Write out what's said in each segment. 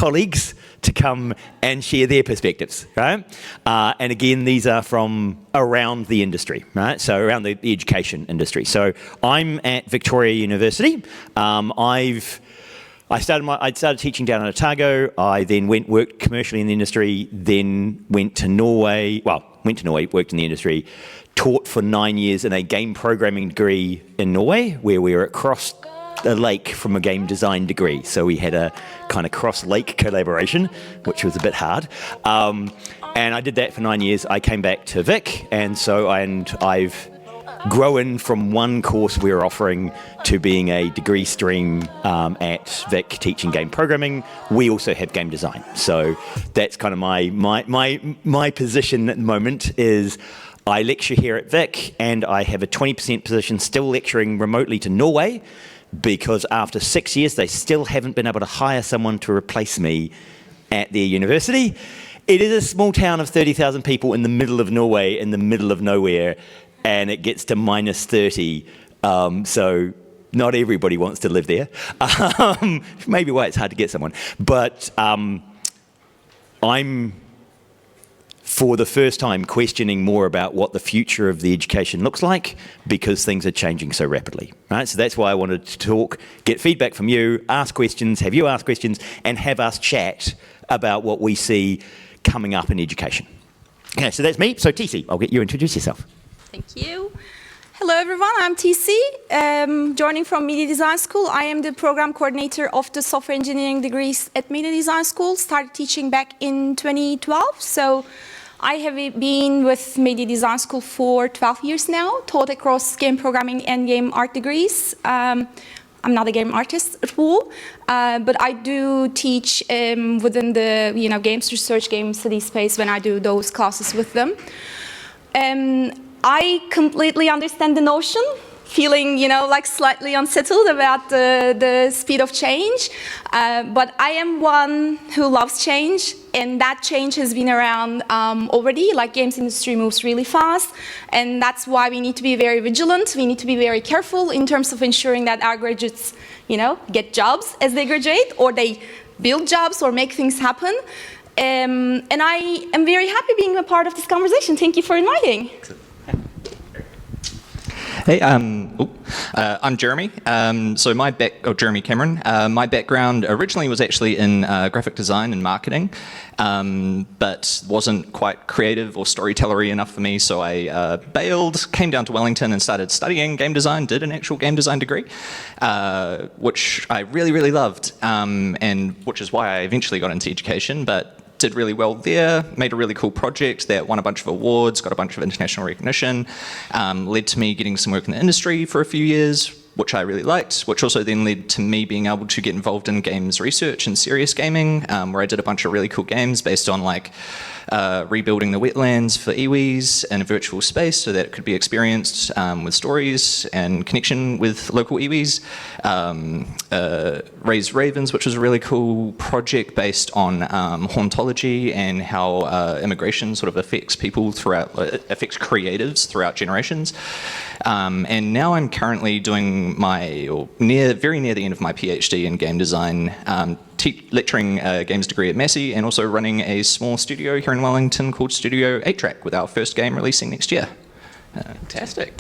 colleagues to come and share their perspectives, right? And again, these are from around the industry, right? So around the education industry. So I'm at Victoria University. I started teaching down in Otago. I then worked commercially in the industry, then went to Norway, worked in the industry, taught for 9 years in a game programming degree in Norway, where we were across the lake from a game design degree. So we had a kind of cross-lake collaboration, which was a bit hard. And I did that for 9 years. I came back to Vic, and I've grown from one course we were offering to being a degree stream at Vic teaching game programming. We also have game design. So that's kind of my position at the moment is I lecture here at Vic, and I have a 20% position still lecturing remotely to Norway, because after 6 years they still haven't been able to hire someone to replace me at their university. It is a small town of 30,000 people in the middle of Norway, in the middle of nowhere, and it gets to minus 30, so not everybody wants to live there. Maybe why it's hard to get someone. But I'm, for the first time, questioning more about what the future of the education looks like, because things are changing so rapidly, right? So that's why I wanted to talk, get feedback from you, ask questions, have you ask questions, and have us chat about what we see coming up in education. Okay, so that's me. So TC, I'll get you to introduce yourself. Thank you. Hello everyone, I'm TC, joining from Media Design School. I am the program coordinator of the software engineering degrees at Media Design School. Started teaching back in 2012, so I have been with Media Design School for 12 years now, taught across game programming and game art degrees. I'm not a game artist at all, but I do teach within the games research, game study space when I do those classes with them. I completely understand the notion, feeling, like slightly unsettled about the speed of change. But I am one who loves change, and that change has been around already. Like, games industry moves really fast, and that's why we need to be very vigilant. We need to be very careful in terms of ensuring that our graduates, get jobs as they graduate, or they build jobs or make things happen. And I am very happy being a part of this conversation. Thank you for inviting. Hey, I'm Jeremy. Jeremy Cameron. My background originally was actually in graphic design and marketing, but wasn't quite creative or storytellery enough for me, so I bailed, came down to Wellington and started studying game design, did an actual game design degree, which I really, really loved, and which is why I eventually got into education, but did really well there, made a really cool project that won a bunch of awards, got a bunch of international recognition, led to me getting some work in the industry for a few years, which I really liked, which also then led to me being able to get involved in games research and serious gaming, where I did a bunch of really cool games based on rebuilding the wetlands for iwis in a virtual space so that it could be experienced with stories and connection with local iwis. Raised Ravens, which was a really cool project based on hauntology and how immigration sort of affects people affects creatives throughout generations. And now I'm currently doing very near the end of my PhD in game design, lecturing a games degree at Massey, and also running a small studio here in Wellington called Studio 8 Track, with our first game releasing next year. Fantastic.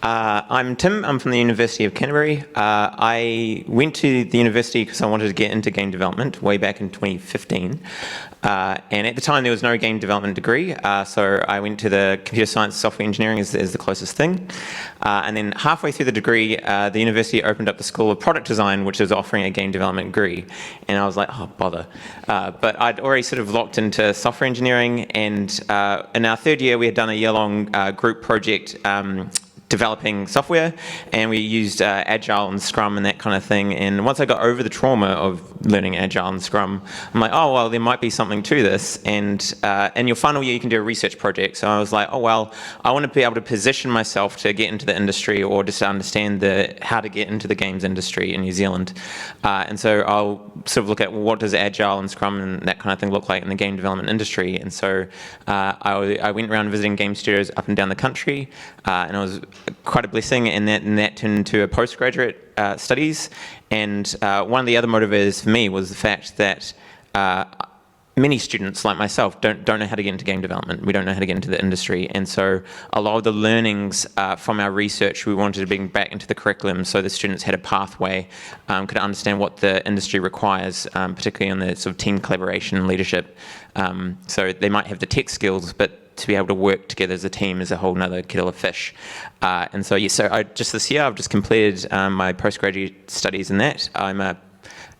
I'm Tim. I'm from the University of Canterbury. I went to the university because I wanted to get into game development way back in 2015. And at the time there was no game development degree, so I went to the computer science software engineering as the closest thing. And then halfway through the degree, the university opened up the School of Product Design, which was offering a game development degree. And I was like, oh, bother. But I'd already sort of locked into software engineering, and in our third year we had done a year-long group project developing software, and we used Agile and Scrum and that kind of thing. And once I got over the trauma of learning Agile and Scrum, I'm like, oh, well, there might be something to this. And in your final year, you can do a research project. So I was like, oh, well, I want to be able to position myself to get into the industry, or just understand how to get into the games industry in New Zealand. And so I'll sort of look at, well, what does Agile and Scrum and that kind of thing look like in the game development industry. And so I went around visiting game studios up and down the country, and I was quite a blessing, and that turned into a postgraduate studies. And one of the other motivators for me was the fact that many students like myself don't know how to get into game development. We don't know how to get into the industry, and so a lot of the learnings from our research we wanted to bring back into the curriculum, so the students had a pathway, could understand what the industry requires, particularly on the sort of team collaboration and leadership. So they might have the tech skills, but to be able to work together as a team is a whole nother kettle of fish. And so yes, so just this year I've just completed my postgraduate studies in that. I'm a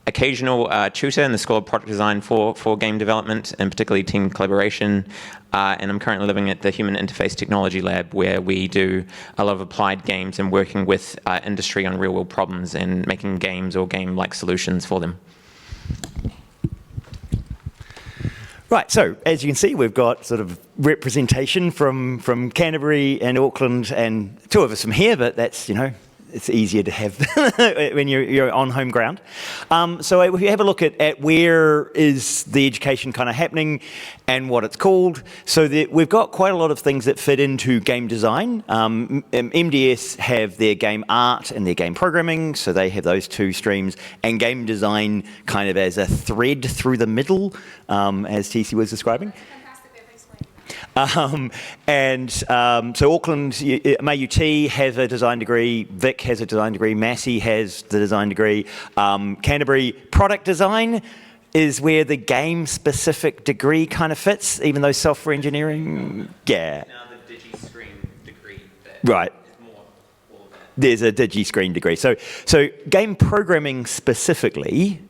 occasional tutor in the School of Product Design for game development, and particularly team collaboration. And I'm currently living at the Human Interface Technology Lab, where we do a lot of applied games and working with industry on real-world problems and making games or game-like solutions for them. Right, so as you can see, we've got sort of representation from Canterbury and Auckland, and two of us from here, but that's, you know, it's easier to have when you're on home ground. So if you have a look at where is the education kind of happening and what it's called, so we've got quite a lot of things that fit into game design. MDS have their game art and their game programming, so they have those two streams, and game design kind of as a thread through the middle, as TC was describing. So Auckland, MAUT has a design degree, Vic has a design degree, Massey has the design degree, Canterbury product design is where the game-specific degree kind of fits, even though software engineering, yeah. Now the DigiScreen degree. Right. Is more all of that. There's a DigiScreen degree. So game programming specifically,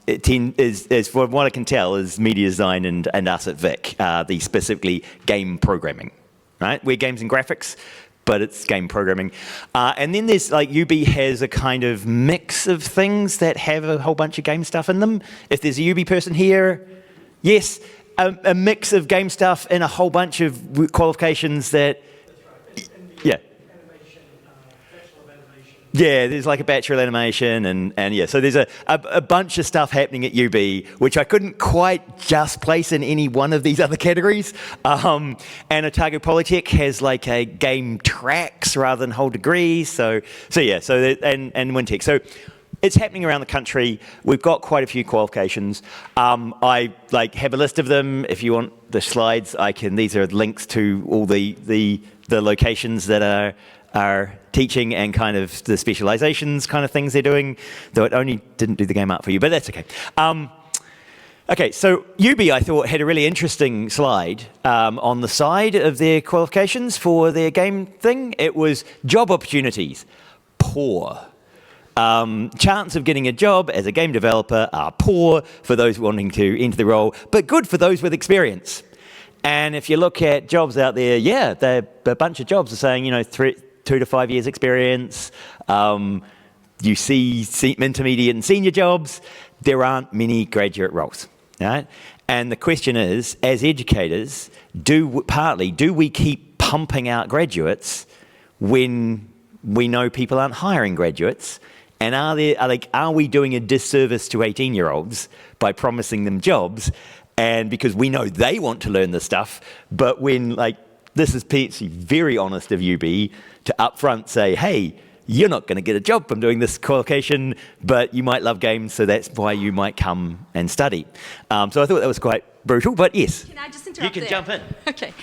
is from what I can tell, is media design and us at Vic, the specifically game programming, right? We're games and graphics, but it's game programming. And then there's like UB has a kind of mix of things that have a whole bunch of game stuff in them. If there's a UB person here, yes, a mix of game stuff and a whole bunch of qualifications that, yeah. Yeah, there's like a Bachelor of Animation and yeah, so there's a bunch of stuff happening at UB, which I couldn't quite just place in any one of these other categories. And Otago Polytech has like a game tracks rather than whole degrees. So yeah, and Wintech. So it's happening around the country. We've got quite a few qualifications. I like have a list of them. If you want the slides, these are links to all the locations that are teaching and kind of the specializations kind of things they're doing, though it only didn't do the game art for you, but that's okay. Okay, so UB I thought had a really interesting slide on the side of their qualifications for their game thing. It was job opportunities, poor. Chance of getting a job as a game developer are poor for those wanting to enter the role, but good for those with experience. And if you look at jobs out there, yeah, a bunch of jobs are saying, you know, 2 to 5 years experience. You see intermediate and senior jobs. There aren't many graduate roles, right? And the question is, as educators, do we keep pumping out graduates when we know people aren't hiring graduates? And are we doing a disservice to 18-year-olds by promising them jobs? And because we know they want to learn this stuff, but when this is very honest of UB to upfront say, hey, you're not going to get a job from doing this qualification, but you might love games, so that's why you might come and study. So I thought that was quite brutal, but yes. Can I just interrupt You can jump in. Okay.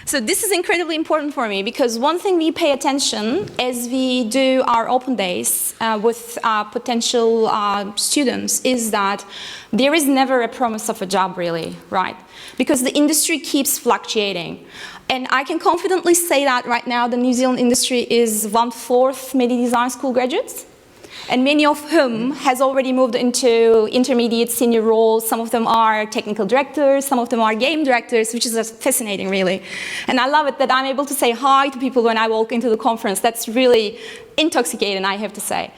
So this is incredibly important for me because one thing we pay attention as we do our open days with potential students is that there is never a promise of a job really, right? Because the industry keeps fluctuating. And I can confidently say that right now the New Zealand industry is 1/4 media design school graduates, and many of whom has already moved into intermediate senior roles. Some of them are technical directors, some of them are game directors, which is fascinating really. And I love it that I'm able to say hi to people when I walk into the conference. That's really intoxicating, I have to say.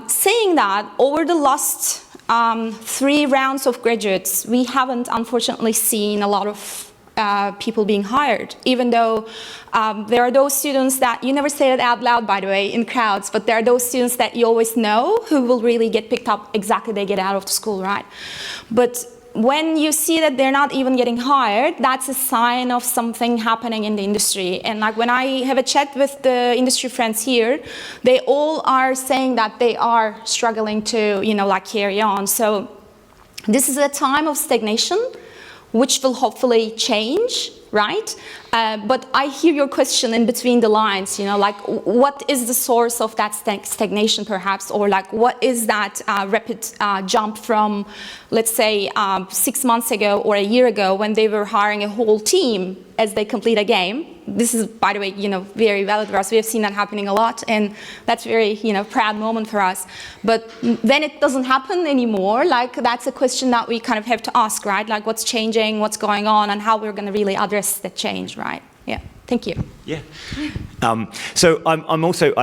Saying that, over the last 3 rounds of graduates, we haven't unfortunately seen a lot of people being hired, even though there are those students that, you never say it out loud by the way in crowds, but there are those students that you always know who will really get picked up exactly they get out of the school, right? But when you see that they're not even getting hired, that's a sign of something happening in the industry. And like when I have a chat with the industry friends here, they all are saying that they are struggling to, like carry on. So this is a time of stagnation, which will hopefully change, right? But I hear your question in between the lines, like what is the source of that stagnation perhaps, or like what is that rapid jump from, let's say, 6 months ago or a year ago when they were hiring a whole team as they complete a game. This is, by the way, very valid for us. We have seen that happening a lot, and that's very, proud moment for us. But then it doesn't happen anymore. Like that's a question that we kind of have to ask, right? Like what's changing, what's going on, and how we're going to really address that change, right? Yeah. Thank you. Yeah. So I'm also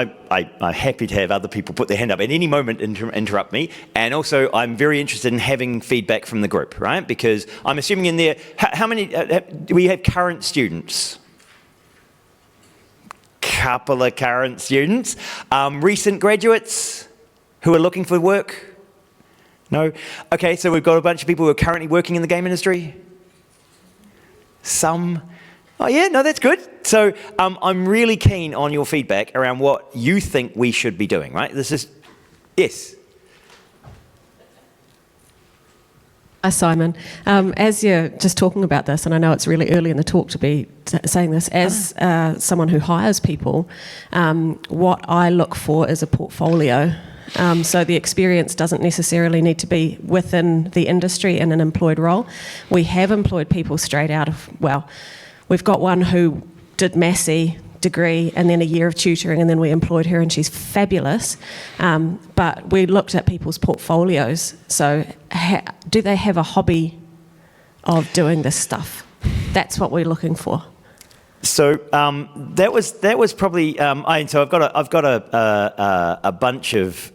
happy to have other people put their hand up at any moment, interrupt me, and also I'm very interested in having feedback from the group, right? Because I'm assuming in there, how many do we have current students? Couple of current students, recent graduates who are looking for work? No? Okay, so we've got a bunch of people who are currently working in the game industry. Some. Oh yeah, no, that's good. So I'm really keen on your feedback around what you think we should be doing, right? This is, yes. Hi, Simon. As you're just talking about this, and I know it's really early in the talk to be saying this, as someone who hires people, what I look for is a portfolio. So the experience doesn't necessarily need to be within the industry in an employed role. We have employed people straight out of, well, we've got one who did Massey degree and then a year of tutoring, and then we employed her and she's fabulous. But we looked at people's portfolios. So do they have a hobby of doing this stuff? That's what we're looking for. So that was probably so I've got a bunch of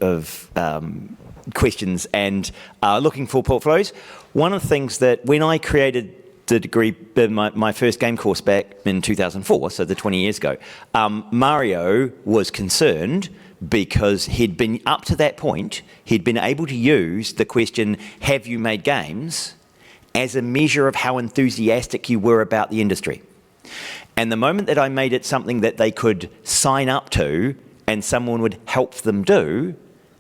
questions and looking for portfolios. One of the things that when I created the degree, my first game course back in 2004, so the 20 years ago, Mario was concerned because he'd been, up to that point, he'd been able to use the question, have you made games, as a measure of how enthusiastic you were about the industry. And the moment that I made it something that they could sign up to and someone would help them do,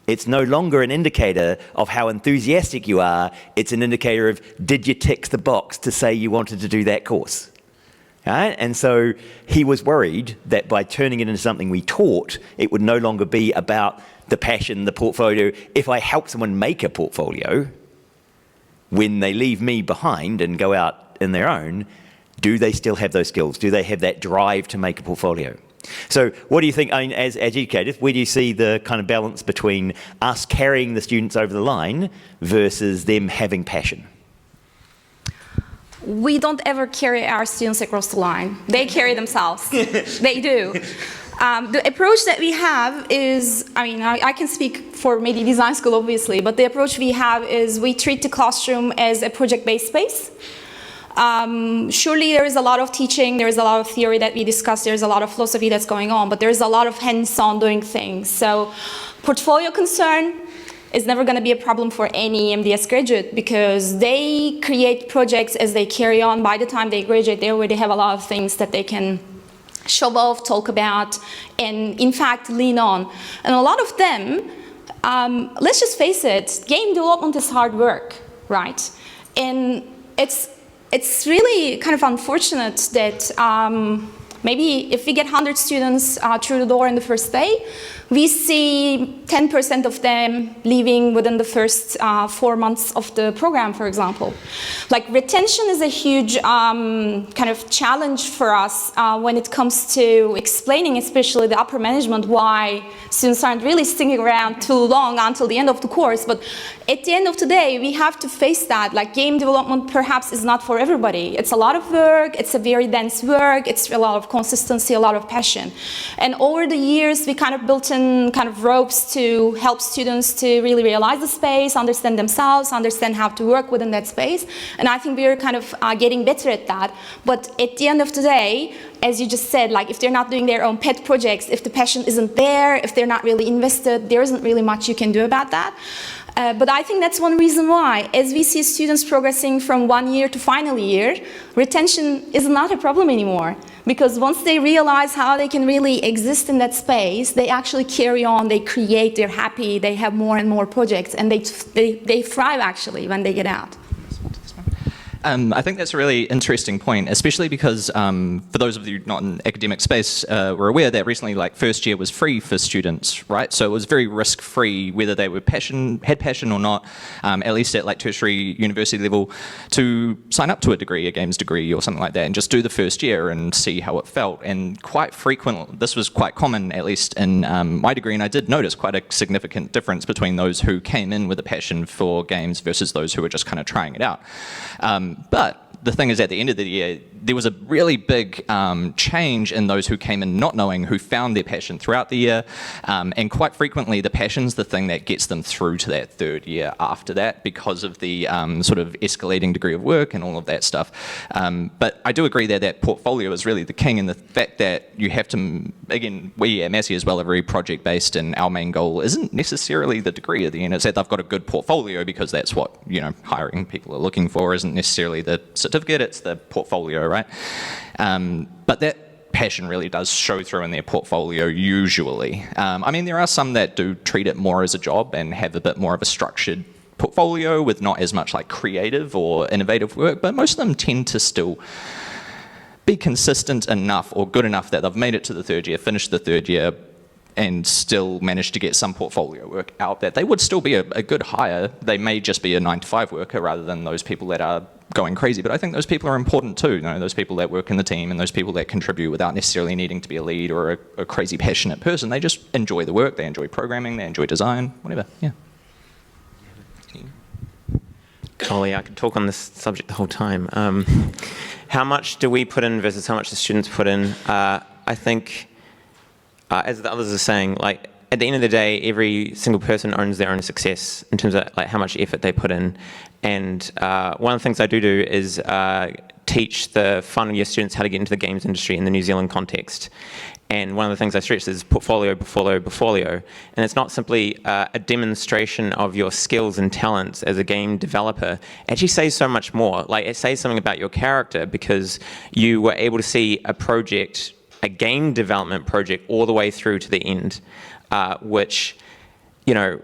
it's no longer an indicator of how enthusiastic you are. It's an indicator of, did you tick the box to say you wanted to do that course? Right? And so he was worried that by turning it into something we taught, it would no longer be about the passion, the portfolio. If I help someone make a portfolio, when they leave me behind and go out in their own, do they still have those skills? Do they have that drive to make a portfolio? So what do you think, I mean, as educators, where do you see the kind of balance between us carrying the students over the line versus them having passion? We don't ever carry our students across the line. They carry themselves. They do. The approach that we have is, I mean, I can speak for maybe design school, obviously, but the approach we have is we treat the classroom as a project-based space. Surely there is a lot of teaching, there is a lot of theory that we discuss, there's a lot of philosophy that's going on, but there's a lot of hands-on doing things. So portfolio concern is never going to be a problem for any MDS graduate because they create projects as they carry on. By the time they graduate, they already have a lot of things that they can show off, talk about, and in fact lean on. And a lot of them, let's just face it, game development is hard work, right? And it's really kind of unfortunate that maybe if we get 100 students through the door in the first day, we see 10% of them leaving within the first 4 months of the program, for example. Like retention is a huge kind of challenge for us when it comes to explaining, especially the upper management, why students aren't really sticking around too long until the end of the course. But at the end of the day, we have to face that. Like game development perhaps is not for everybody. It's a lot of work, it's a very dense work, it's a lot of consistency, a lot of passion. And over the years, we kind of built in kind of ropes to help students to really realize the space, understand themselves, understand how to work within that space. And I think we're kind of getting better at that. But at the end of the day, as you just said, like if they're not doing their own pet projects, if the passion isn't there, if they're not really invested, there isn't really much you can do about that. But I think that's one reason why, as we see students progressing from 1 year to final year, retention is not a problem anymore. Because once they realize how they can really exist in that space, they actually carry on, they create, they're happy, they have more and more projects, and they thrive actually when they get out. I think that's a really interesting point, especially because for those of you not in academic space, we're aware that recently, like, first year was free for students, right? So it was very risk-free, whether they were had passion or not, at least at like tertiary university level, to sign up to a degree, a games degree or something like that, and just do the first year and see how it felt. And quite frequently, this was quite common, at least in my degree, and I did notice quite a significant difference between those who came in with a passion for games versus those who were just kind of trying it out. But the thing is, at the end of the year, there was a really big change in those who came in not knowing, who found their passion throughout the year. And quite frequently, the passion's the thing that gets them through to that third year after that, because of the sort of escalating degree of work and all of that stuff. But I do agree that that portfolio is really the king, and the fact that you have to, again, we at Massey as well are very project-based, and our main goal isn't necessarily the degree at the end. It's that they've got a good portfolio, because that's what, you know, hiring people are looking for, isn't necessarily the certificate, it's the portfolio, right? But that passion really does show through in their portfolio usually. I mean, there are some that do treat it more as a job and have a bit more of a structured portfolio with not as much like creative or innovative work, but most of them tend to still be consistent enough or good enough that they've made it to the third year, finished the third year, and still managed to get some portfolio work out, that they would still be a good hire. They may just be a 9-to-5 worker rather than those people that are going crazy. But I think those people are important too, you know, those people that work in the team and those people that contribute without necessarily needing to be a lead or a crazy passionate person. They just enjoy the work, they enjoy programming, they enjoy design, whatever, yeah. Golly, I could talk on this subject the whole time. How much do we put in versus how much the students put in? I think, as the others are saying, like, at the end of the day, every single person owns their own success in terms of like how much effort they put in. And one of the things I do is teach the final year students how to get into the games industry in the New Zealand context. And one of the things I stress is portfolio. And it's not simply a demonstration of your skills and talents as a game developer. It actually says so much more. Like, it says something about your character, because you were able to see a project, a game development project, all the way through to the end, which, you know,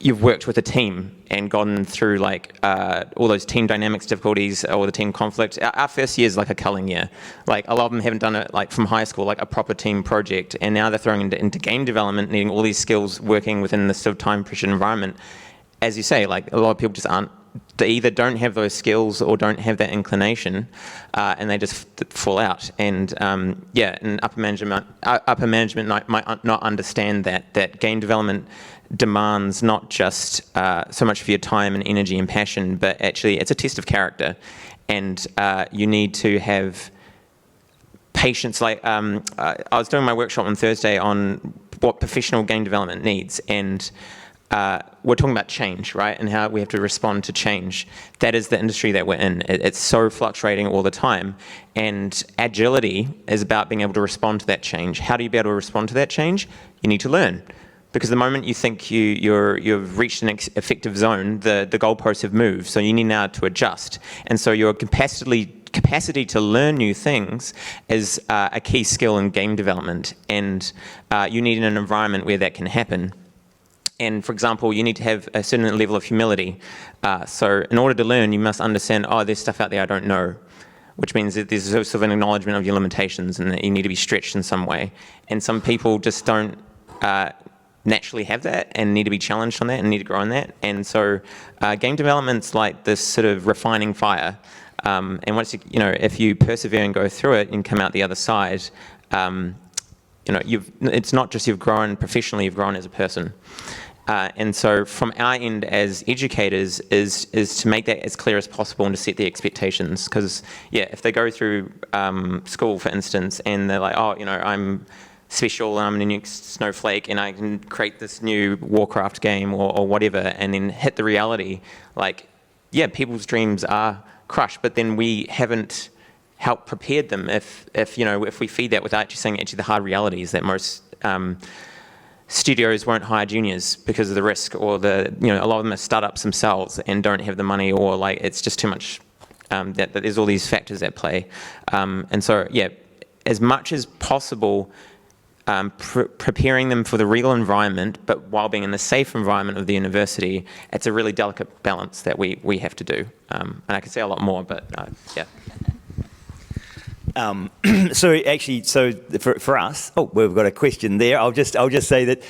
you've worked with a team and gone through like all those team dynamics difficulties or the team conflict. Our first year is like a culling year. Like, a lot of them haven't done it like from high school, like a proper team project, and now they're throwing into game development, needing all these skills, working within this sort of time-pressured environment. As you say, like, a lot of people just aren't, they either don't have those skills or don't have that inclination, and they just fall out. And yeah, and upper management might not understand that game development demands not just so much of your time and energy and passion, but actually it's a test of character, and you need to have patience. Like, I was doing my workshop on Thursday on what professional game development needs, and we're talking about change, right? And how we have to respond to change. That is the industry that we're in. It's so fluctuating all the time. And agility is about being able to respond to that change. How do you be able to respond to that change? You need to learn. Because the moment you think you've reached an effective zone, the goalposts have moved. So you need now to adjust. And so your capacity to learn new things is a key skill in game development. And you need an environment where that can happen. And for example, you need to have a certain level of humility. So in order to learn, you must understand, oh, there's stuff out there I don't know, which means that there's sort of an acknowledgement of your limitations and that you need to be stretched in some way. And some people just don't naturally have that and need to be challenged on that and need to grow on that. And so game development's like this sort of refining fire. And once you know, if you persevere and go through it and come out the other side, you know, it's not just you've grown professionally, you've grown as a person. And so from our end as educators is to make that as clear as possible and to set the expectations. Because, yeah, if they go through school, for instance, and they're like, oh, you know, I'm special and I'm a new snowflake and I can create this new Warcraft game or whatever, and then hit the reality, like, yeah, people's dreams are crushed, but then we haven't helped prepared them if you know, if we feed that without actually saying the hard realities that most studios won't hire juniors because of the risk, or a lot of them are startups themselves and don't have the money, or like it's just too much. That there's all these factors at play, and so yeah, as much as possible, preparing them for the real environment, but while being in the safe environment of the university, it's a really delicate balance that we have to do. And I could say a lot more, but yeah. So for us, we've got a question there. I'll just say that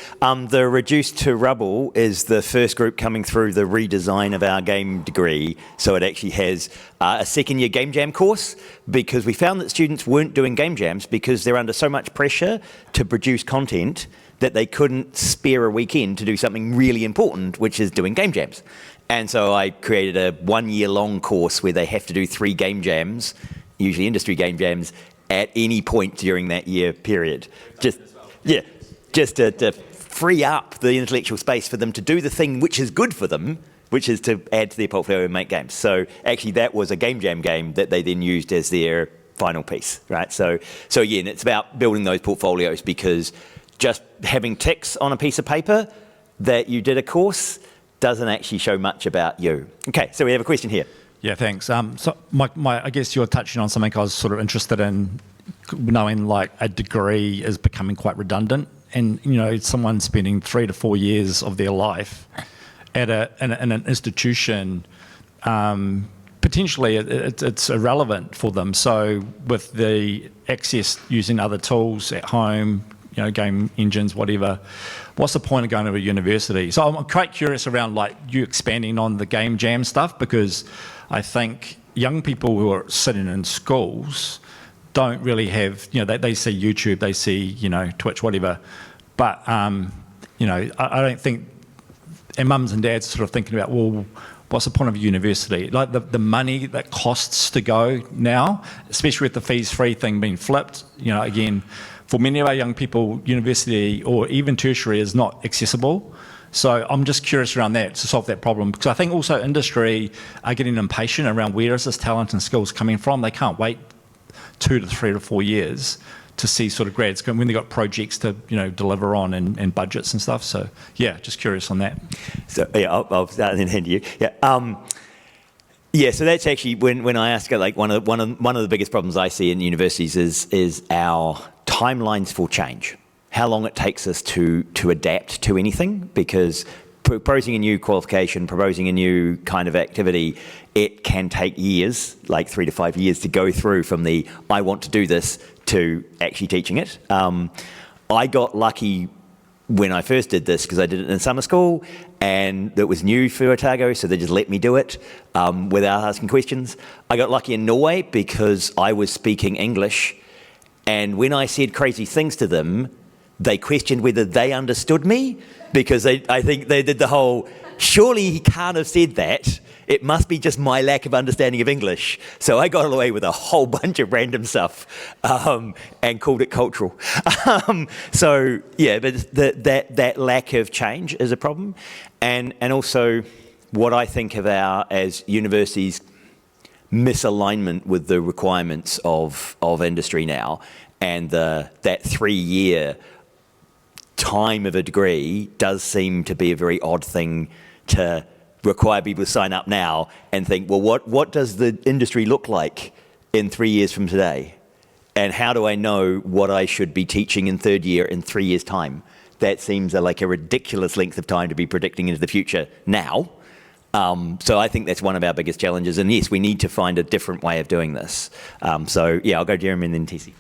the Reduced to Rubble is the first group coming through the redesign of our game degree. So it actually has a second-year game jam course, because we found that students weren't doing game jams because they're under so much pressure to produce content that they couldn't spare a weekend to do something really important, which is doing game jams. And so I created a 1-year-long course where they have to do 3 game jams, usually industry game jams, at any point during that year period. Just to free up the intellectual space for them to do the thing which is good for them, which is to add to their portfolio and make games. So actually that was a game jam game that they then used as their final piece, right? So yeah, and it's about building those portfolios, because just having ticks on a piece of paper that you did a course doesn't actually show much about you. Okay, so we have a question here. Yeah, thanks. So I guess you're touching on something I was sort of interested in, knowing like a degree is becoming quite redundant, and someone spending 3 to 4 years of their life at in an institution, potentially it's irrelevant for them. So with the access using other tools at home, game engines, whatever, what's the point of going to a university? So I'm quite curious around like you expanding on the game jam stuff, because I think young people who are sitting in schools don't really have, they see YouTube, they see, Twitch, whatever. But, I don't think, and mums and dads are sort of thinking about, well, what's the point of a university? Like the money that costs to go now, especially with the fees-free thing being flipped, again, for many of our young people, university or even tertiary is not accessible. So I'm just curious around that, to solve that problem, because I think also industry are getting impatient around where is this talent and skills coming from. They can't wait 2 to 3 to 4 years to see sort of grads when they've got projects to deliver on and budgets and stuff. So yeah, just curious on that. So yeah, I'll start and then hand to you. Yeah, so that's actually when I ask, like one of the biggest problems I see in universities is our timelines for change. How long it takes us to adapt to anything, because proposing a new qualification, proposing a new kind of activity, it can take years, like 3 to 5 years, to go through from the I want to do this to actually teaching it. I got lucky when I first did this because I did it in summer school and it was new for Otago, so they just let me do it without asking questions. I got lucky in Norway because I was speaking English, and when I said crazy things to them, they questioned whether they understood me, because I think they did the whole, surely he can't have said that. It must be just my lack of understanding of English. So I got away with a whole bunch of random stuff and called it cultural. So yeah, but that lack of change is a problem. And also what I think of as universities' misalignment with the requirements of industry now, and that 3-year time of a degree does seem to be a very odd thing to require people to sign up now and think, well, what does the industry look like in 3 years from today? And how do I know what I should be teaching in 3rd year in 3 years' time? That seems like a ridiculous length of time to be predicting into the future now. So I think that's one of our biggest challenges. And yes, we need to find a different way of doing this. So yeah, I'll go Jeremy and then Tessie.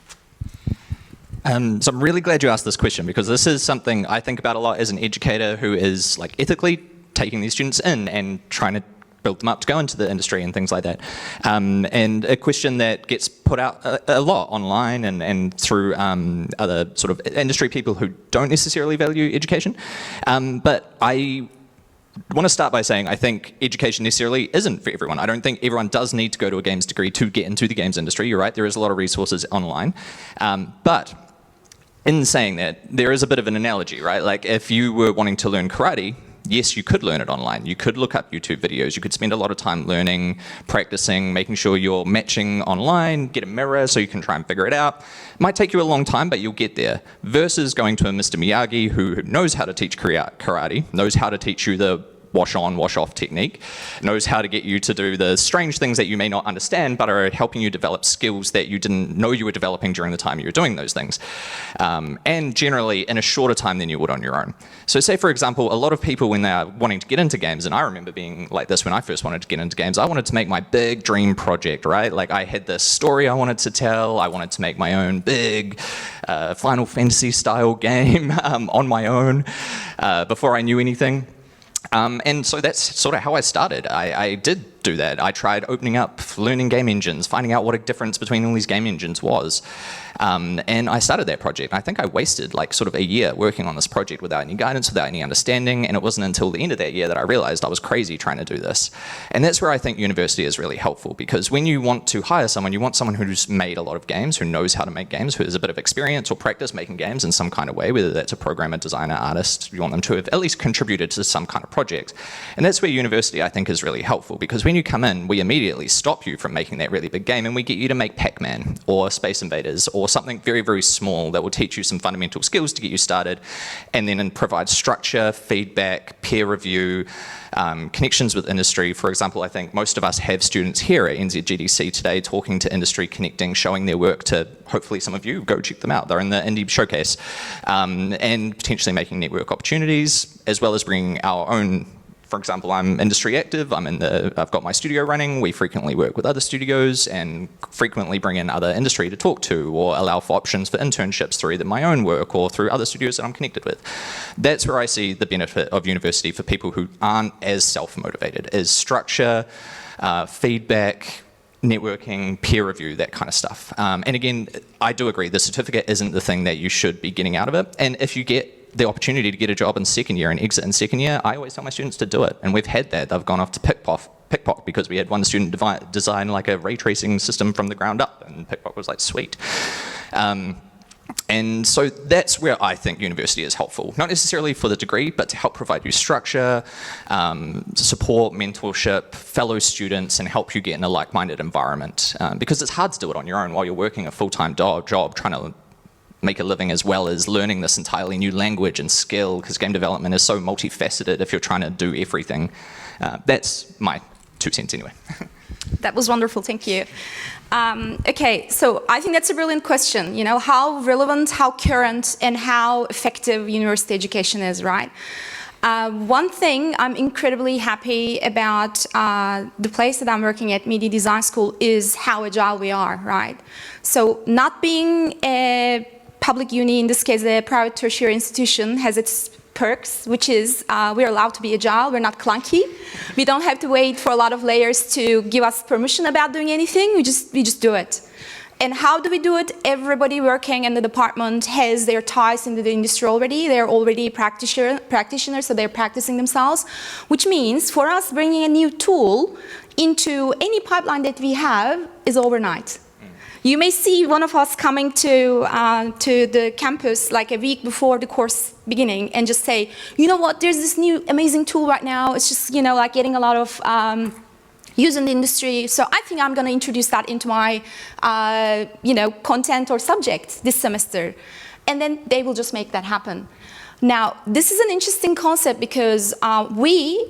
So I'm really glad you asked this question, because this is something I think about a lot as an educator who is like ethically taking these students in and trying to build them up to go into the industry and things like that. And a question that gets put out a lot online and through other sort of industry people who don't necessarily value education. But I want to start by saying I think education necessarily isn't for everyone. I don't think everyone does need to go to a games degree to get into the games industry. You're right, there is a lot of resources online. But in saying that, there is a bit of an analogy, right? Like if you were wanting to learn karate, Yes, you could learn it online. You could look up YouTube videos. You could spend a lot of time learning, practicing, making sure you're matching online, get a mirror so you can try and figure it out. It might take you a long time, but you'll get there. Versus going to a Mr. Miyagi who knows how to teach karate, knows how to teach you the wash on, wash off technique, knows how to get you to do the strange things that you may not understand, but are helping you develop skills that you didn't know you were developing during the time you were doing those things. And generally in a shorter time than you would on your own. So say, for example, a lot of people when they're wanting to get into games, and I remember being like this when I first wanted to get into games, I wanted to make my big dream project, right? Like I had this story I wanted to tell, I wanted to make my own big Final Fantasy style game on my own before I knew anything. And so that's sort of how I started. I did do that. I tried opening up, learning game engines, finding out what a difference between all these game engines was. And I started that project. I think I wasted like sort of a year working on this project without any guidance, without any understanding. And it wasn't until the end of that year that I realized I was crazy trying to do this. And that's where I think university is really helpful, because when you want to hire someone, you want someone who's made a lot of games, who knows how to make games, who has a bit of experience or practice making games in some kind of way, whether that's a programmer, designer, artist. You want them to have at least contributed to some kind of project. And that's where university, I think, is really helpful, because when you come in, we immediately stop you from making that really big game and we get you to make Pac-Man or Space Invaders or something very, very small that will teach you some fundamental skills to get you started, and then provide structure, feedback, peer review, connections with industry. For example, I think most of us have students here at NZGDC today talking to industry, connecting, showing their work to hopefully some of you. Go check them out. They're in the Indie Showcase. And potentially making network opportunities, as well as bringing our own. For example, I'm industry active, I've got my studio running, we frequently work with other studios and frequently bring in other industry to talk to or allow for options for internships through either my own work or through other studios that I'm connected with. That's where I see the benefit of university for people who aren't as self-motivated, is structure, feedback, networking, peer review, that kind of stuff. And again, I do agree, the certificate isn't the thing that you should be getting out of it. And if you get the opportunity to get a job in second year and exit in second year, I always tell my students to do it. And we've had that. They've gone off to Pickpock because we had one student design like a ray tracing system from the ground up, and Pickpock was like, sweet. And so that's where I think university is helpful. Not necessarily for the degree, but to help provide you structure, support, mentorship, fellow students, and help you get in a like-minded environment. Because it's hard to do it on your own while you're working a full-time job trying to make a living, as well as learning this entirely new language and skill, because game development is so multifaceted if you're trying to do everything. That's my 2 cents anyway. That was wonderful, thank you. Okay, so I think that's a brilliant question. You know, how relevant, how current, and how effective university education is, right? One thing I'm incredibly happy about the place that I'm working at, Media Design School, is how agile we are, right? So not being a public uni, in this case a private tertiary institution, has its perks, which is we're allowed to be agile, we're not clunky. We don't have to wait for a lot of layers to give us permission about doing anything, we just do it. And how do we do it? Everybody working in the department has their ties into the industry already. They're already practitioners, so they're practicing themselves, which means for us bringing a new tool into any pipeline that we have is overnight. You may see one of us coming to the campus like a week before the course beginning and just say, you know what, there's this new amazing tool right now. It's just, you know, like getting a lot of use in the industry. So I think I'm going to introduce that into my, you know, content or subject this semester. And then they will just make that happen. Now, this is an interesting concept because we,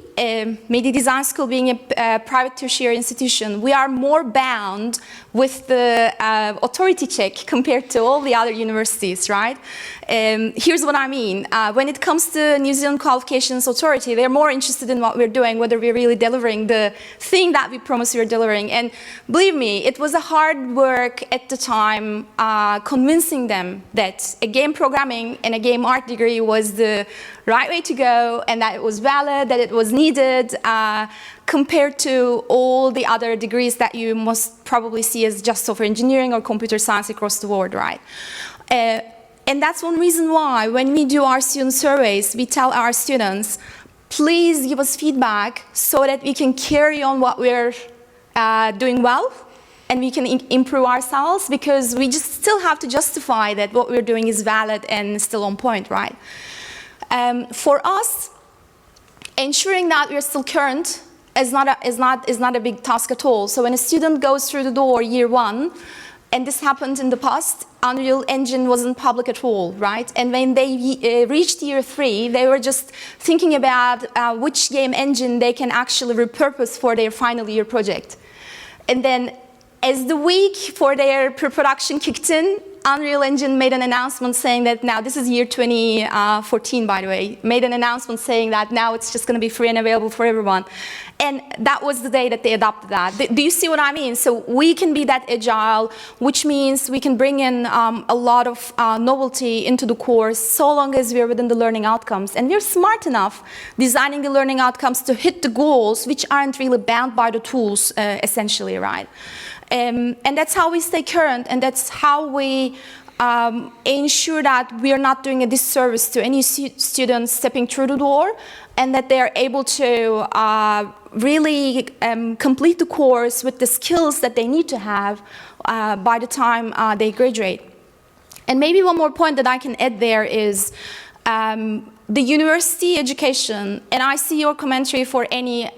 Media Design School being a private tertiary institution, we are more bound with the authority check compared to all the other universities, right? Here's what I mean. When it comes to New Zealand Qualifications Authority, they're more interested in what we're doing, whether we're really delivering the thing that we promise we're delivering. And believe me, it was a hard work at the time convincing them that a game programming and a game art degree was the right way to go, and that it was valid, that it was needed, compared to all the other degrees that you must probably see as just software engineering or computer science across the world, right? And that's one reason why when we do our student surveys, we tell our students, please give us feedback so that we can carry on what we're doing well, and we can improve ourselves, because we just still have to justify that what we're doing is valid and still on point, right? For us, ensuring that we're still current is not a big task at all. So when a student goes through the door year one, and this happened in the past, Unreal Engine wasn't public at all, right? And when they reached year 3, they were just thinking about which game engine they can actually repurpose for their final year project. And then as the week for their pre-production kicked in, Unreal Engine made an announcement saying that now, this is year 2014, by the way, made an announcement saying that now it's just going to be free and available for everyone. And that was the day that they adopted that. Do you see what I mean? So we can be that agile, which means we can bring in a lot of novelty into the course so long as we're within the learning outcomes. And we're smart enough designing the learning outcomes to hit the goals, which aren't really bound by the tools, essentially, right? And that's how we stay current, and that's how we ensure that we are not doing a disservice to any students stepping through the door, and that they are able to really complete the course with the skills that they need to have by the time they graduate. And maybe one more point that I can add there is the university education, and I see your commentary for any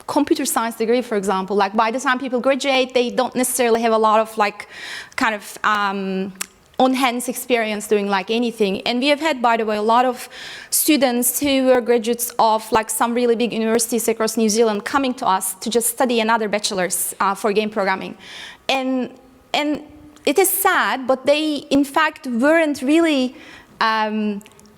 computer science degree, for example, like by the time people graduate, they don't necessarily have a lot of like kind of on-hands experience doing like anything. And we have had, by the way, a lot of students who were graduates of like some really big universities across New Zealand coming to us to just study another bachelor's for game programming. And it is sad, but they in fact weren't really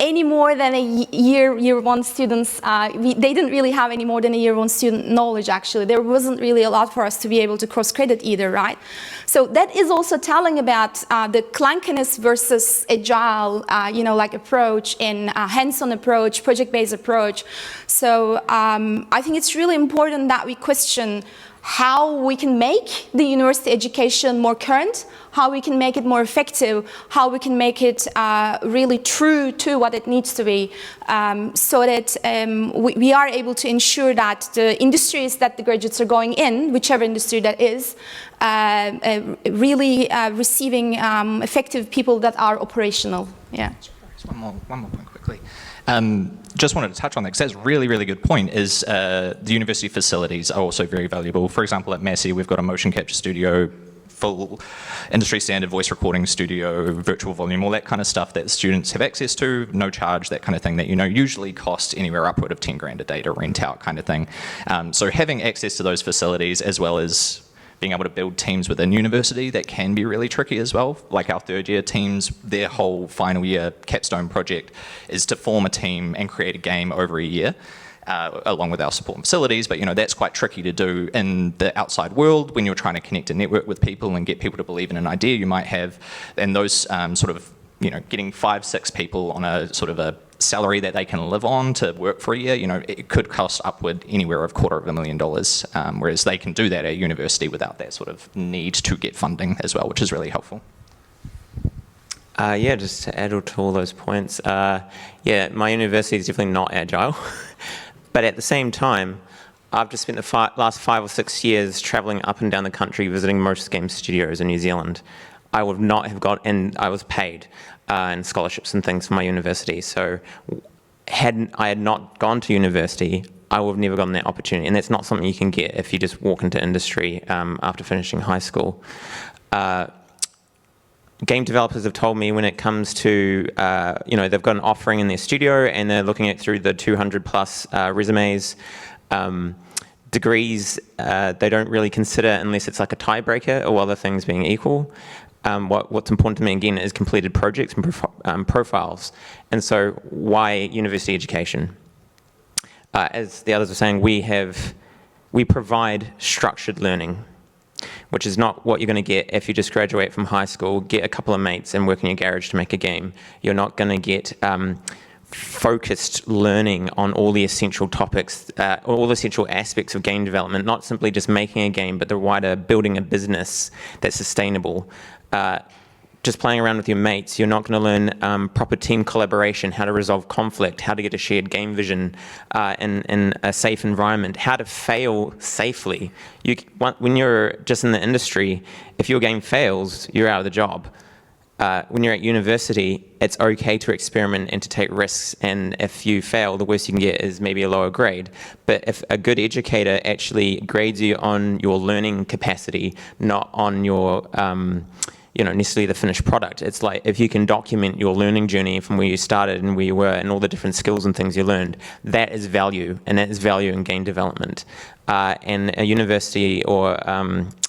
any more than a year one students, they didn't really have any more than a year one student knowledge, actually. There wasn't really a lot for us to be able to cross-credit either, right? So that is also telling about the clunkiness versus agile, like approach and hands-on approach, project-based approach. So I think it's really important that we question how we can make the university education more current, how we can make it more effective, how we can make it really true to what it needs to be, so that we are able to ensure that the industries that the graduates are going in, whichever industry that is, really receiving effective people that are operational. Yeah. Just one more point quickly. Just wanted to touch on that because that's a really, really good point, is the university facilities are also very valuable. For example, at Massey, we've got a motion capture studio, full industry standard voice recording studio, virtual volume, all that kind of stuff that students have access to, no charge, that kind of thing that, usually costs anywhere upward of 10 grand a day to rent out kind of thing. So having access to those facilities, as well as being able to build teams within university, that can be really tricky as well. Like our third year teams, their whole final year capstone project is to form a team and create a game over a year, along with our support and facilities. But that's quite tricky to do in the outside world when you're trying to connect a network with people and get people to believe in an idea you might have. And those getting 5-6 people on a sort of a salary that they can live on to work for a year, it could cost upward anywhere of $250,000, whereas they can do that at university without that sort of need to get funding as well, which is really helpful. Just to add to all those points, my university is definitely not agile, but at the same time, I've just spent the last 5 or 6 years traveling up and down the country visiting most game studios in New Zealand. I would not have got, and I was paid in scholarships and things for my university. So had I not gone to university, I would have never gotten that opportunity. And that's not something you can get if you just walk into industry after finishing high school. Game developers have told me when it comes to, they've got an offering in their studio and they're looking at through the 200 plus resumes. Degrees, they don't really consider unless it's like a tiebreaker or other things being equal. What's important to me, again, is completed projects and profiles. And so why university education? As the others are saying, we provide structured learning, which is not what you're going to get if you just graduate from high school, get a couple of mates and work in your garage to make a game. You're not going to get focused learning on all the essential topics, all the essential aspects of game development, not simply just making a game, but the wider building a business that's sustainable. Just playing around with your mates, you're not going to learn proper team collaboration, how to resolve conflict, how to get a shared game vision in a safe environment, how to fail safely. When you're just in the industry, if your game fails, you're out of the job. when you're at university, it's okay to experiment and to take risks, and if you fail, the worst you can get is maybe a lower grade. But if a good educator actually grades you on your learning capacity, not on your necessarily the finished product. It's like if you can document your learning journey from where you started and where you were and all the different skills and things you learned, that is value, and that is value in game development. And a university or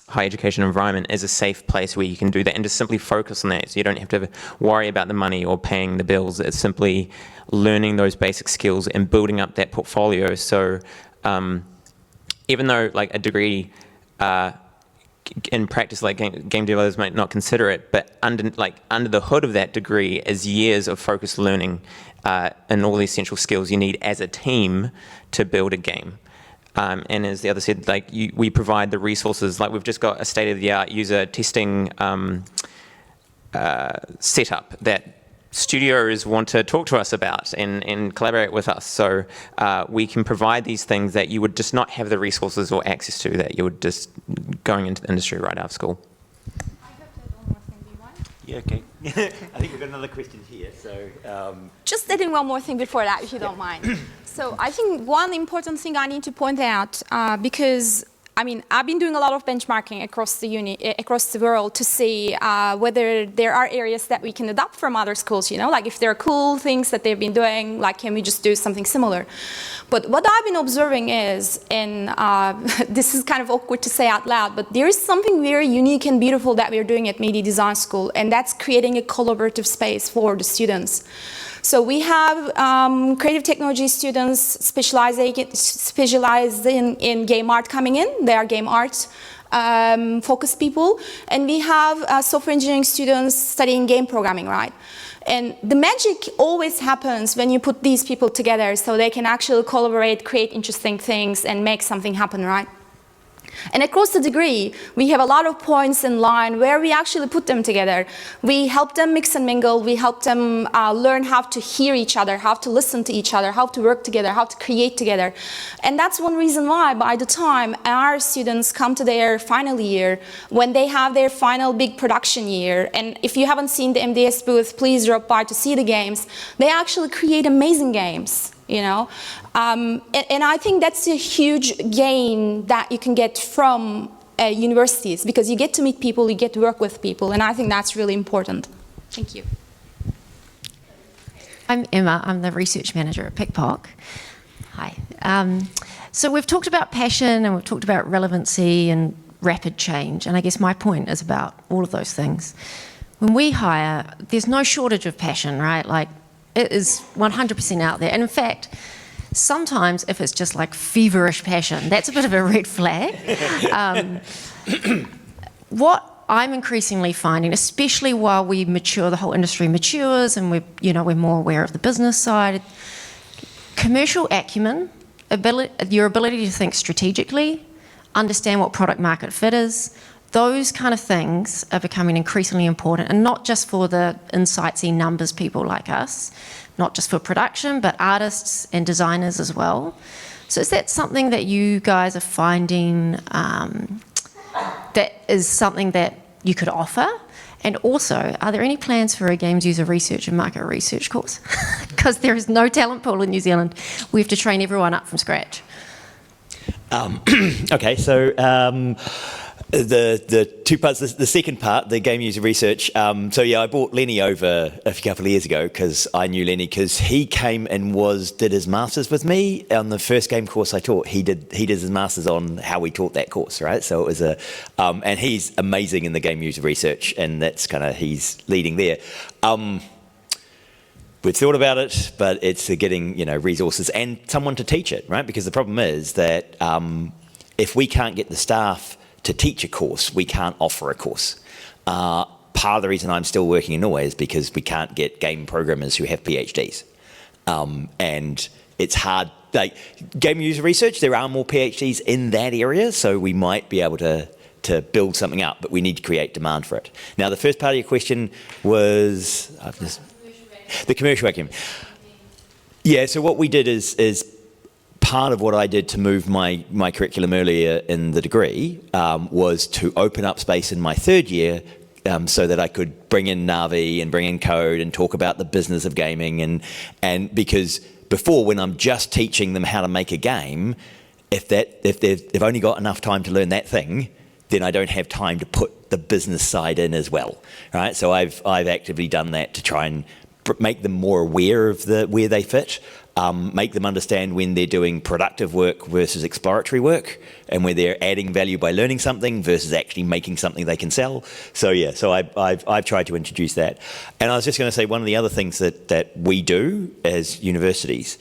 higher education environment is a safe place where you can do that and just simply focus on that, so you don't have to worry about the money or paying the bills. It's simply learning those basic skills and building up that portfolio. So even though like a degree in practice, like game developers might not consider it, but under the hood of that degree is years of focused learning and all the essential skills you need as a team to build a game. And as the other said, we provide the resources. Like we've just got a state-of-the-art user testing setup that studios want to talk to us about and collaborate with us. So we can provide these things that you would just not have the resources or access to, that you would just going into the industry right after school. Yeah, okay. I think we've got another question here. So Just adding one more thing before that, if you don't mind. So I think one important thing I need to point out, because I mean, I've been doing a lot of benchmarking across the world to see whether there are areas that we can adopt from other schools, like if there are cool things that they've been doing, like can we just do something similar? But what I've been observing is, and this is kind of awkward to say out loud, but there is something very unique and beautiful that we're doing at Media Design School, and that's creating a collaborative space for the students. So we have creative technology students specializing in game art coming in. They are game art focused people. And we have software engineering students studying game programming, right? And the magic always happens when you put these people together so they can actually collaborate, create interesting things, and make something happen, right? And across the degree, we have a lot of points in line where we actually put them together. We help them mix and mingle. We help them learn how to hear each other, how to listen to each other, how to work together, how to create together. And that's one reason why by the time our students come to their final year, when they have their final big production year, and if you haven't seen the MDS booth, please drop by to see the games, they actually create amazing games. And I think that's a huge gain that you can get from universities, because you get to meet people, you get to work with people, and I think that's really important. Thank you. I'm Emma, I'm the research manager at PicPoc. Hi. So we've talked about passion and we've talked about relevancy and rapid change, and I guess my point is about all of those things. When we hire, there's no shortage of passion, right? Like, it is 100% out there. And in fact, sometimes if it's just like feverish passion, that's a bit of a red flag. What I'm increasingly finding, especially while we mature, the whole industry matures and we're more aware of the business side, commercial acumen, your ability to think strategically, understand what product market fit is, those kind of things are becoming increasingly important, and not just for the insightsy numbers people like us, not just for production, but artists and designers as well. So is that something that you guys are finding that is something that you could offer? And also, are there any plans for a games user research and market research course? Because there is no talent pool in New Zealand. We have to train everyone up from scratch. Okay, so the two parts, the second part, the game user research. So yeah, I brought Lenny over a couple of years ago because I knew Lenny because he came and did his masters with me on the first game course I taught. He did his masters on how we taught that course, right? So it was and he's amazing in the game user research, and that's he's leading there. We've thought about it, but it's getting resources and someone to teach it, right? Because the problem is that if we can't get the staff to teach a course, we can't offer a course. Part of the reason I'm still working in Norway is because we can't get game programmers who have PhDs. And it's hard, like game user research, there are more PhDs in that area, so we might be able to build something up, but we need to create demand for it. Now, the first part of your question was the commercial acumen. Yeah, so what we did is part of what I did to move my curriculum earlier in the degree was to open up space in my third year so that I could bring in Navi and bring in code and talk about the business of gaming. And because before, when I'm just teaching them how to make a game, if they've only got enough time to learn that thing, then I don't have time to put the business side in as well, right? So I've actively done that to try and make them more aware of where they fit, make them understand when they're doing productive work versus exploratory work, and where they're adding value by learning something versus actually making something they can sell. So yeah, so I've tried to introduce that. And I was just going to say, one of the other things that we do as universities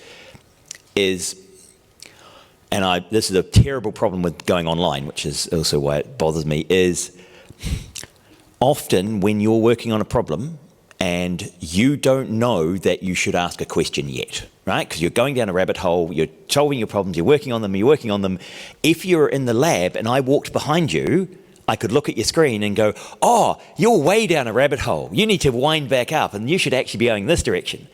is, and this is a terrible problem with going online, which is also why it bothers me, is often when you're working on a problem and you don't know that you should ask a question yet, right? Because you're going down a rabbit hole, you're solving your problems, you're working on them. If you're in the lab and I walked behind you, I could look at your screen and go, oh, you're way down a rabbit hole. You need to wind back up and you should actually be going this direction.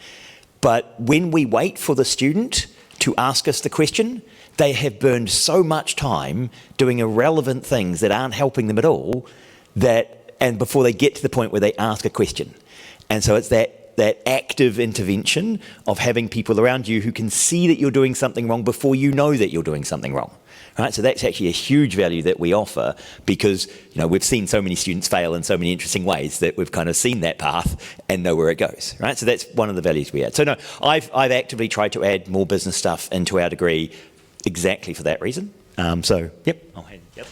But when we wait for the student to ask us the question, they have burned so much time doing irrelevant things that aren't helping them at all, and before they get to the point where they ask a question. And so it's that active intervention of having people around you who can see that you're doing something wrong before you know that you're doing something wrong. Right? So that's actually a huge value that we offer, because we've seen so many students fail in so many interesting ways that we've kind of seen that path and know where it goes. Right? So that's one of the values we add. So no, I've actively tried to add more business stuff into our degree exactly for that reason. So yep, I'll hand. Yep.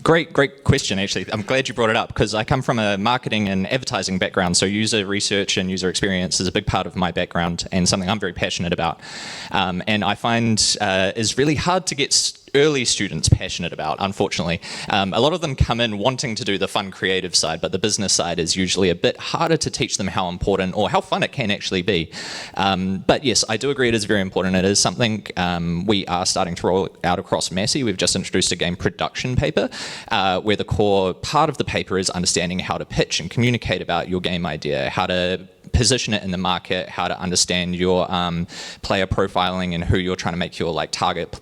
Great question, actually. I'm glad you brought it up, because I come from a marketing and advertising background, so user research and user experience is a big part of my background and something I'm very passionate about. And I find is really hard to get early students passionate about, unfortunately. A lot of them come in wanting to do the fun creative side, but the business side is usually a bit harder to teach them how important or how fun it can actually be. But yes, I do agree it is very important. It is something we are starting to roll out across Massey. We've just introduced a game production paper where the core part of the paper is understanding how to pitch and communicate about your game idea, how to position it in the market, how to understand your player profiling and who you're trying to make your target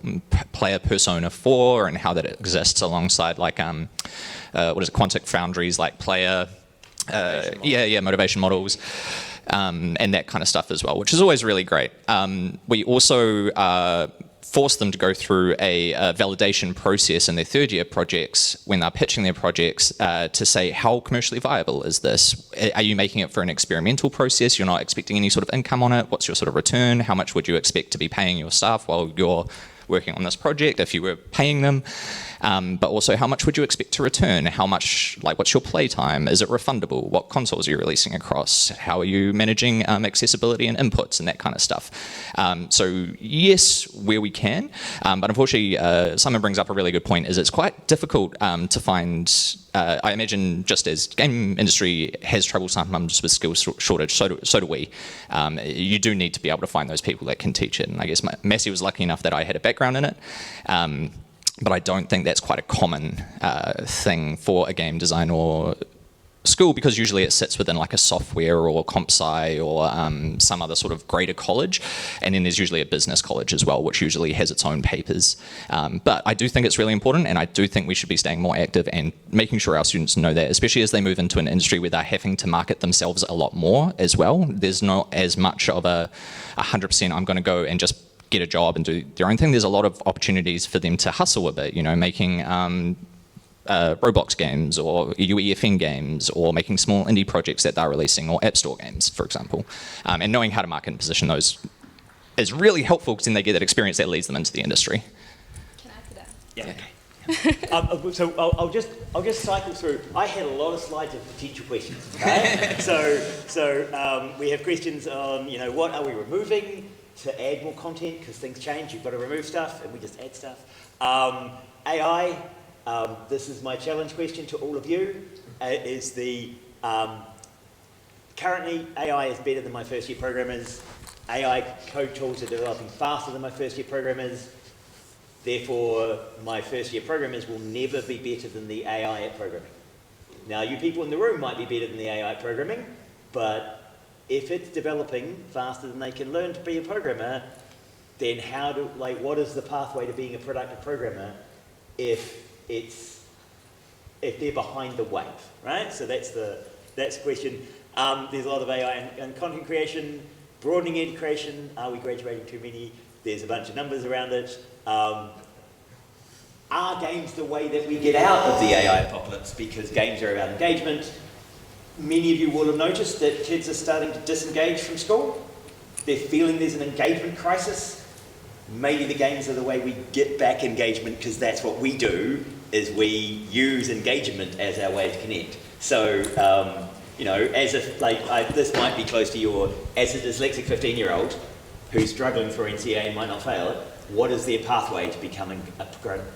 player persona for, and how that exists alongside Quantic Foundries player motivation models. And that kind of stuff as well, which is always really great. We also force them to go through a validation process in their third year projects when they're pitching their projects to say, how commercially viable is this? Are you making it for an experimental process? You're not expecting any sort of income on it? What's your sort of return? How much would you expect to be paying your staff while you're working on this project if you were paying them? But also, how much would you expect to return? How much, what's your playtime? Is it refundable? What consoles are you releasing across? How are you managing accessibility and inputs and that kind of stuff? So yes, where we can, but unfortunately, Simon brings up a really good point, is it's quite difficult to find, I imagine just as game industry has trouble sometimes with skills shortage, so do we. You do need to be able to find those people that can teach it, and I guess Massey was lucky enough that I had a background in it. But I don't think that's quite a common thing for a game design or school, because usually it sits within a software or comp sci or some other sort of greater college, and then there's usually a business college as well, which usually has its own papers. But I do think it's really important, and I do think we should be staying more active and making sure our students know that, especially as they move into an industry where they're having to market themselves a lot more as well. There's not as much of a 100% I'm going to go and just get a job and do their own thing. There's a lot of opportunities for them to hustle a bit, making Roblox games or UEFN games, or making small indie projects that they're releasing, or App Store games, for example. And knowing how to market and position those is really helpful, because then they get that experience that leads them into the industry. Can I add to that? Yeah. So I'll just cycle through. I had a lot of slides of potential questions. Right? so we have questions on what are we removing to add more content, because things change. You've got to remove stuff, and we just add stuff. AI. This is my challenge question to all of you. Currently AI is better than my first year programmers. AI code tools are developing faster than my first year programmers. Therefore, my first year programmers will never be better than the AI at programming. Now, you people in the room might be better than the AI at programming, but if it's developing faster than they can learn to be a programmer, then what is the pathway to being a productive programmer if if they're behind the wave, right? So that's the question. There's a lot of AI and content creation, broadening ed creation. Are we graduating too many? There's a bunch of numbers around it. Are games the way that we get out of the AI apocalypse? Because games are about engagement. Many of you will have noticed that kids are starting to disengage from school. They're feeling there's an engagement crisis. Maybe the games are the way we get back engagement, because that's what we do, is we use engagement as our way to connect. So, you know, as if, this might be close to your, as a dyslexic 15-year-old who's struggling for NCA and might not fail it, what is their pathway to becoming a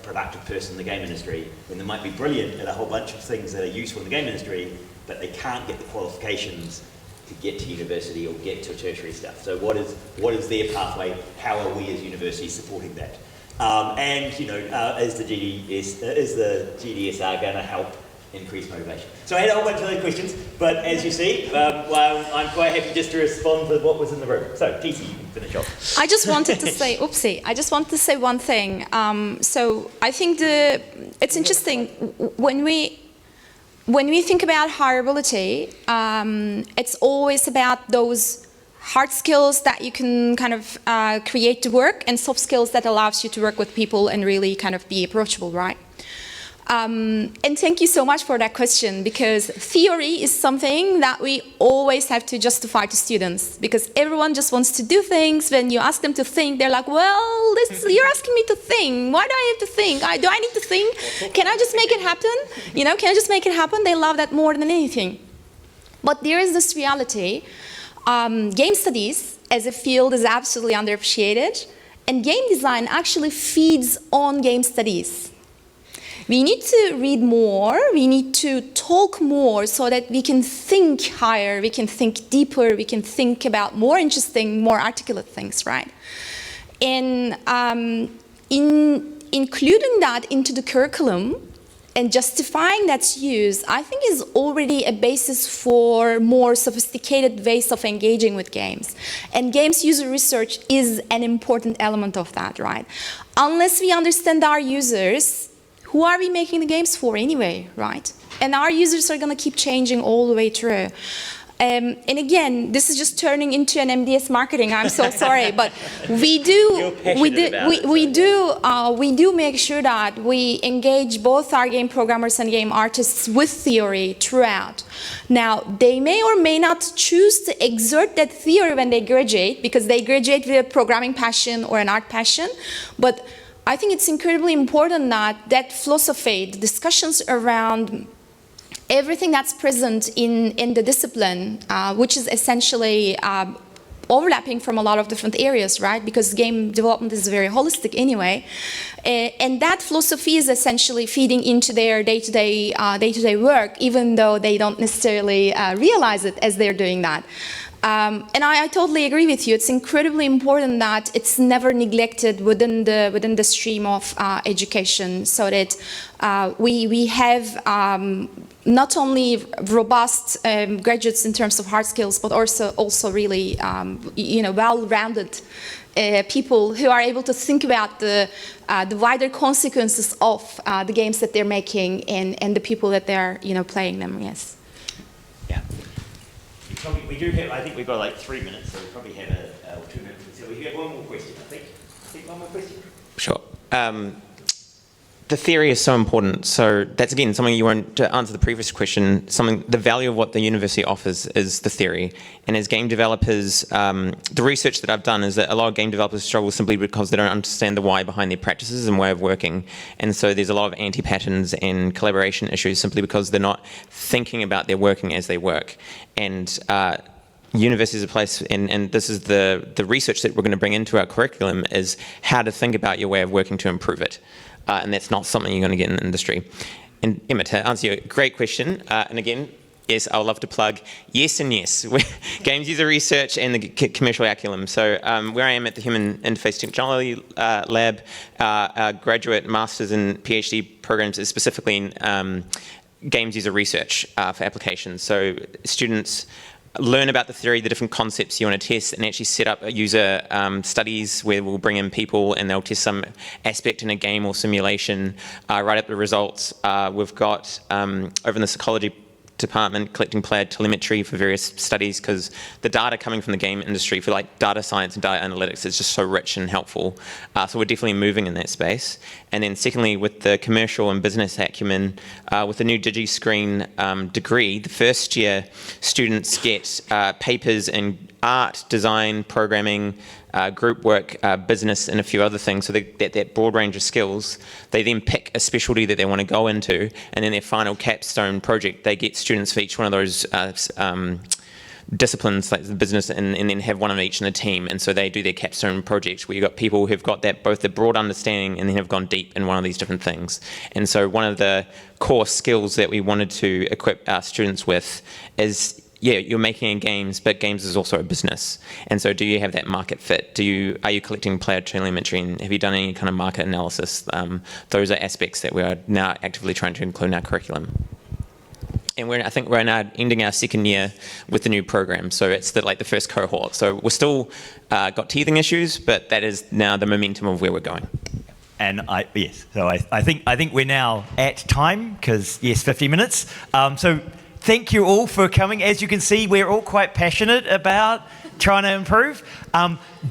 productive person in the game industry, when they might be brilliant at a whole bunch of things that are useful in the game industry, but they can't get the qualifications to get to university or get to tertiary stuff. So what is their pathway? How are we as universities supporting that? And you know, is the GDSR going to help increase motivation? So I had a whole bunch of those questions, but as you see, well, I'm quite happy just to respond to what was in the room. So TC, you can finish off. I just wanted to say, I just wanted to say one thing. So I think it's interesting when we think about hireability, it's always about those hard skills that you can kind of create to work, and soft skills that allows you to work with people and really kind of be approachable, right? And thank you so much for that question, because theory is something that we always have to justify to students, because everyone just wants to do things. When you ask them to think, they're like, well, you're asking me to think. Why do I have to think? Do I need to think? Can I just make it happen? You know, can I just make it happen? They love that more than anything. But there is this reality. Game studies as a field is absolutely underappreciated, and game design actually feeds on game studies. We need to read more, we need to talk more so that we can think higher, we can think deeper, we can think about more interesting, more articulate things, right? And in including that into the curriculum and justifying that use, I think is already a basis for more sophisticated ways of engaging with games. And games user research is an important element of that, right? Unless we understand our users, who are we making the games for anyway, right? And our users are going to keep changing all the way through. And again, this is just turning into an MDS marketing. I'm so sorry, but we do make sure that we engage both our game programmers and game artists with theory throughout. Now, they may or may not choose to exert that theory when they graduate, because they graduate with a programming passion or an art passion, but I think it's incredibly important that philosophy, the discussions around everything that's present in the discipline, which is essentially overlapping from a lot of different areas, right? Because game development is very holistic anyway. And that philosophy is essentially feeding into their day-to-day work, even though they don't necessarily realize it as they're doing that. And I totally agree with you. It's incredibly important that it's never neglected within the stream of education, so that we have not only robust graduates in terms of hard skills, but also really well-rounded people who are able to think about the wider consequences of the games that they're making and the people that they're playing them. Yes. Yeah. We do have, I think we've got like 3 minutes, so we probably have 2 minutes. So we have one more question, I think. One more question? Sure. The theory is so important. So that's, again, something you want to answer the previous question. The value of what the university offers is the theory. And as game developers, the research that I've done is that a lot of game developers struggle simply because they don't understand the why behind their practices and way of working. And so there's a lot of anti-patterns and collaboration issues simply because they're not thinking about their working as they work. And university is a place, and this is the research that we're going to bring into our curriculum, is how to think about your way of working to improve it. And that's not something you're going to get in the industry. And Emma, to answer your great question, and again, yes, I would love to plug yes and yes, games user research and the commercial curriculum. So where I am at the Human Interface Technology Lab, our graduate, master's and PhD programs is specifically in games user research for applications. So students learn about the theory, the different concepts you want to test, and actually set up a user studies where we'll bring in people and they'll test some aspect in a game or simulation, write up the results. We've got, over in the psychology department, collecting player telemetry for various studies, because the data coming from the game industry for like data science and data analytics is just so rich and helpful. So we're definitely moving in that space. And then secondly, with the commercial and business acumen, with the new DigiScreen degree, the first year students get papers in art, design, programming, group work, business, and a few other things. So they get that broad range of skills. They then pick a specialty that they want to go into, and then their final capstone project, they get students for each one of those disciplines, like the business, and then have one of each in a team. And so they do their capstone project, where you've got people who've got that both the broad understanding and then have gone deep in one of these different things. And so one of the core skills that we wanted to equip our students with is, yeah, you're making games, but games is also a business. And so do you have that market fit? Are you collecting player telemetry, and have you done any kind of market analysis? Those are aspects that we are now actively trying to include in our curriculum. And I think we're now ending our second year with the new program. So it's the first cohort. So we're still got teething issues, but that is now the momentum of where we're going. And yes, so I think we're now at time, because yes, 50 minutes. So thank you all for coming. As you can see, we're all quite passionate about trying to improve.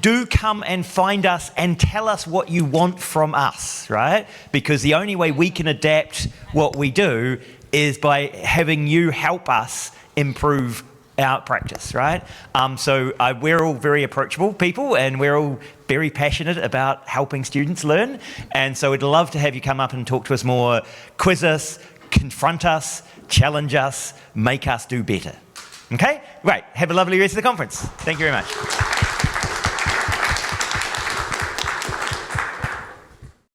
Do come and find us and tell us what you want from us, right? Because the only way we can adapt what we do is by having you help us improve our practice, right? So we're all very approachable people, and we're all very passionate about helping students learn. And so we'd love to have you come up and talk to us more, quiz us, confront us, challenge us, make us do better. Okay? Great. Have a lovely rest of the conference. Thank you very much.